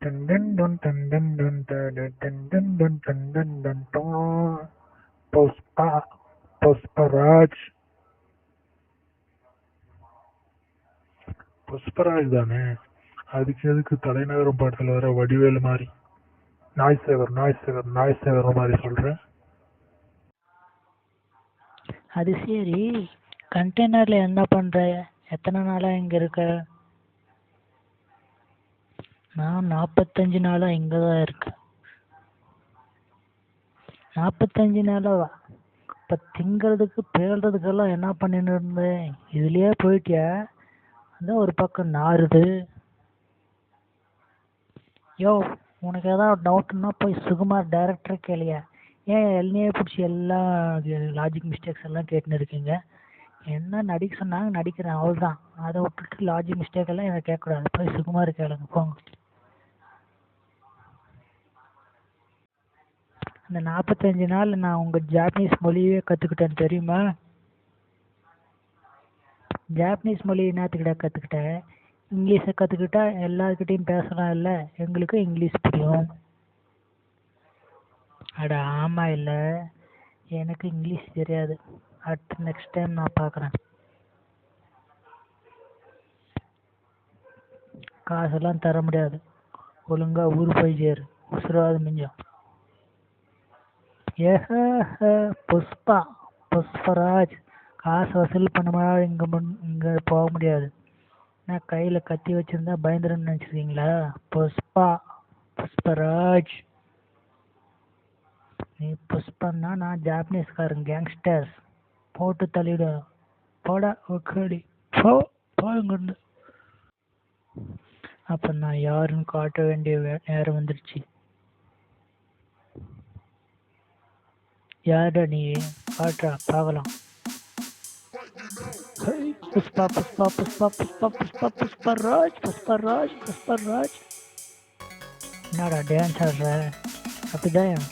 Done done done done done done done done done done done done done done. Pushpa Pushparaj. Pushparaj தானே? அதுக்கு எதுக்கு தலைநகரம் படத்துல வர வடிவேலு மாதிரி நாய் சேவர் நாய் சேவர் நாய் சேவர் மாதிரி சொல்றேன்? அது சரி, கண்டெய்னர்ல என்ன பண்ற? எத்தனை நாளா இங்க இருக்க? நான் 45 நாளா இங்க தான் இருக்கேன். 45 நாளாவா? இப்ப திங்கிறதுக்கு பேர்றதுக்கெல்லாம் என்ன பண்ணின்னு இருந்தேன்? இதுலயே போயிட்டியா? அதான் ஒரு பக்கம் நாறுது. யோ, உனக்கு ஏதாவது டவுட்னா போய் சுகுமார் டைரக்டர் கேளியா? ஏன் எல்லையே பிடிச்சி எல்லாம் லாஜிக் மிஸ்டேக்ஸ் எல்லாம் கேட்டுன்னு இருக்கீங்க? என்ன நடிக்க சொன்னாங்க, நடிக்கிறேன், அவ்வளோதான். அதை விட்டுட்டு லாஜிக் மிஸ்டேக் எல்லாம் எனக்கு கேட்கக்கூடாது. போய் சுகுமார் கேளுங்க போங்க. அந்த 45 நாள் நான் உங்க ஜாப்பனீஸ் மொழியே கற்றுக்கிட்டேன் தெரியுமா? ஜாப்பனீஸ் மொழி என்னத்துக்கிட்ட கற்றுக்கிட்டேன்? இங்கிலீஷை கற்றுக்கிட்டா எல்லாருக்கிட்டையும் பேசலாம் இல்லை, எங்களுக்கும் இங்கிலீஷ் புரியும். அட ஆமாம், இல்லை எனக்கு இங்கிலீஷ் தெரியாது. அடுத்து நெக்ஸ்ட் டைம் நான் பார்க்குறேன். காசெல்லாம் தர முடியாது, ஒழுங்கா ஊர் போய் சேரு, உசுராது மிஞ்சம். ஏஹ, புஷ்பா புஷ்பராஜ், காசு வசூல் பண்ண இங்கே போக முடியாது. நான் கையில் கத்தி வச்சிருந்தா பயந்துருன்னு நினச்சிருக்கீங்களா? புஷ்பா புஷ்பராஜ். நீ புஷ்பன்னா நான் ஜாப்பனீஸ்காரன் கேங்ஸ்டர்ஸ் போட்டு தள்ளிவிடும். போடா ஒக்கடி, போ போங்கன்னு. அப்போ நான் யாருன்னு காட்ட வேண்டிய நேரம் வந்துடுச்சு. யாரா நீ? காட்டுறா பார்க்கலாம். புஷ்பா புஷ்பா புஷ்பா புஷ்பா புஷ்பா புஷ்பராஜ் புஷ்பராஜ் புஷ்பராஜ். என்னடா டான்ஸ் ஆடுற? அப்படிதான்